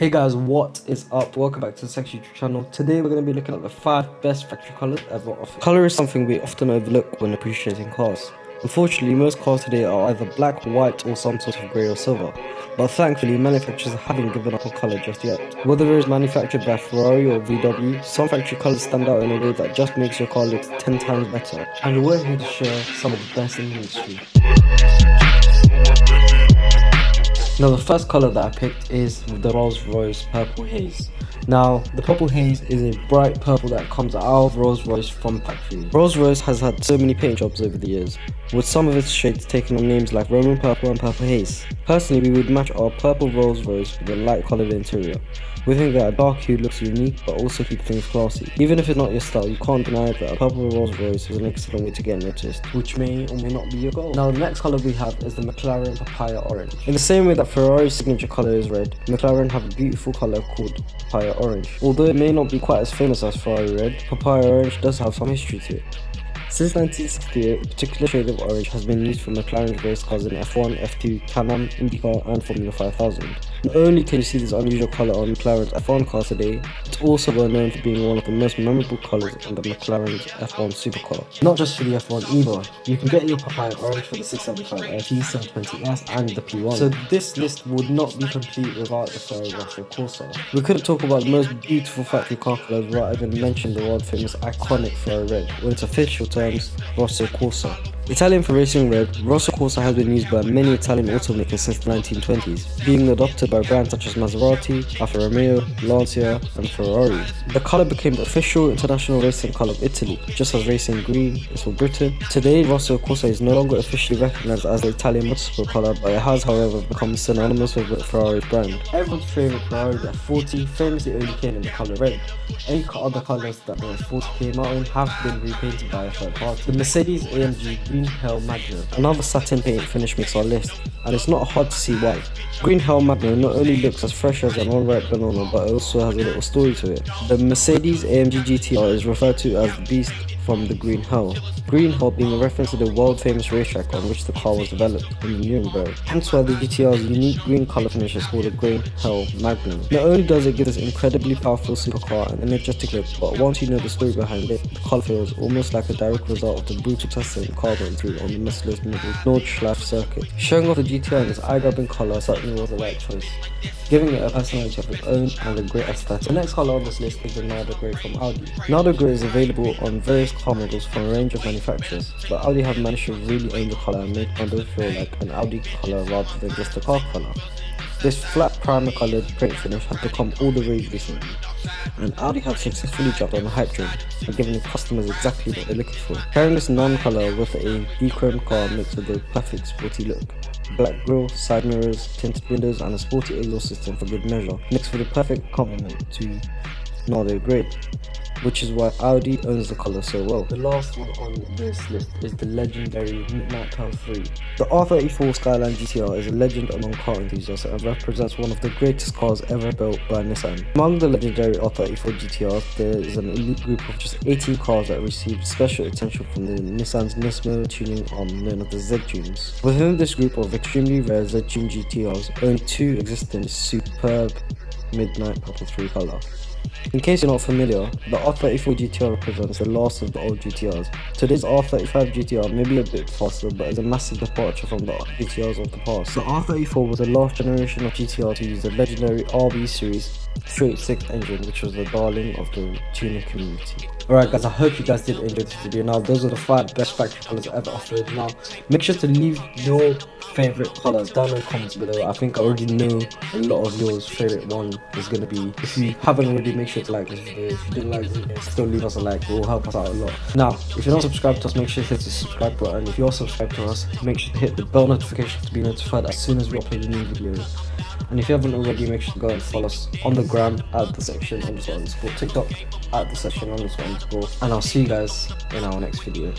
Hey guys, what is up? Welcome back to the Sex YouTube channel. Today we're going to be looking at the 5 best factory colours ever offered. Colour is something we often overlook when appreciating cars. Unfortunately, most cars today are either black, white or some sort of grey or silver. But thankfully, manufacturers haven't given up on colour just yet. Whether it is manufactured by Ferrari or VW, some factory colours stand out in a way that just makes your car look 10 times better. And we're here to share some of the best in the industry. Now the first colour that I picked is the Rolls-Royce Purple Haze. Now the Purple Haze is a bright purple that comes out of Rolls-Royce from factory. Rolls-Royce has had so many paint jobs over the years, with some of its shades taking on names like Roman Purple and Purple Haze. Personally, we would match our purple Rolls-Royce with a light coloured interior. We think that a dark hue looks unique but also keeps things classy. Even if it's not your style, you can't deny that a purple Rolls-Royce is an excellent way to get noticed, which may or may not be your goal. Now the next colour we have is the McLaren Papaya Orange. In the same way that Ferrari's signature colour is red, McLaren have a beautiful colour called Papaya Orange. Although it may not be quite as famous as Ferrari Red, Papaya Orange does have some history to it. Since 1968, a particular shade of orange has been used for McLaren's race cars in F1, F2, Can-Am, IndyCar and Formula 5000. Not only can you see this unusual colour on McLaren's F1 cars today, it's also well known for being one of the most memorable colours on the McLaren's F1 supercar. Not just for the F1 either, you can get your Papaya Orange for the 675 RT, 720S and the P1. So this list would not be complete without the Ferrari Rosso Corsa. We couldn't talk about the most beautiful factory car colours without even mentioning the world famous iconic Ferrari Red, or its official terms, Rosso Corsa. Italian for racing red, Rosso Corsa has been used by many Italian automakers since the 1920s, being adopted by brands such as Maserati, Alfa Romeo, Lancia and Ferrari. The colour became the official international racing colour of Italy, just as racing green is for Britain. Today, Rosso Corsa is no longer officially recognised as the Italian motorsport colour, but it has however become synonymous with Ferrari's brand. Everyone's favourite Ferrari F40 famously only came in the colour red. Any other colours that the F40 came out in have been repainted by a third party. The Mercedes-AMG Green Hell Magno, another satin paint finish makes our list, and it's not hard to see why. Green Hell Magno not only looks as fresh as an unripe banana, but it also has a little story to it. The Mercedes-AMG GTR is referred to as the Beast from the Green Hell. Green Hell being a reference to the world famous racetrack on which the car was developed in Nuremberg. Hence why the GTR's unique green colour finish is called a Green Hell Magnum. Not only does it give this incredibly powerful supercar an energetic look, but once you know the story behind it, the colour feels almost like a direct result of the brutal testing the car went through on the Mercedes Nordschleife circuit. Showing off the GTR in its eye-grabbing colour certainly was the right choice, giving it a personality of its own and a great aesthetic. The next colour on this list is the Nardo Grey from Audi. Nardo Grey is available on various car models from a range of manufacturers, but Audi have managed to really own the colour and make Nardo feel like an Audi colour rather than just a car colour. This flat primer coloured paint finish has become all the rage recently, and Audi have successfully jumped on the hype train and given customers exactly what they're looking for. Pairing this non-colour with a de-chromed car makes it the perfect sporty look. Black grille, side mirrors, tinted windows and a sporty exhaust system for good measure makes for the perfect complement to Nardo Grey, which is why Audi owns the colour so well. The last one on this list is the legendary Midnight Pearl 3. The R34 Skyline GTR is a legend among car enthusiasts and represents one of the greatest cars ever built by Nissan. Among the legendary R34 GTRs, there is an elite group of just 18 cars that received special attention from the Nissan's Nismo tuning arm known as the Z-Tunes. Within this group of extremely rare Z-Tune GTRs, only 2 exist in this superb Midnight Purple 3 colour. In case you're not familiar, the R34 GTR represents the last of the old GTRs. Today's R35 GTR may be a bit faster, but is a massive departure from the GTRs of the past. The R34 was the last generation of GTR to use the legendary RB series straight 6 engine, which was the darling of the tuning community. Alright guys, I hope you guys did enjoy this video. Now those are the 5 best factory colours ever offered. Now make sure to leave your favourite colours down in the comments below. I think I already know a lot of yours favourite one is going to be. If you haven't already, make sure to like this video. If you didn't like this video, still leave us a like, it will help us out a lot. Now if you're not subscribed to us, make sure to hit the subscribe button. If you're subscribed to us, make sure to hit the bell notification to be notified as soon as we upload a new video. And if you haven't already, make sure to go and follow us on the gram at the section__, TikTok at the section__, and I'll see you guys in our next video.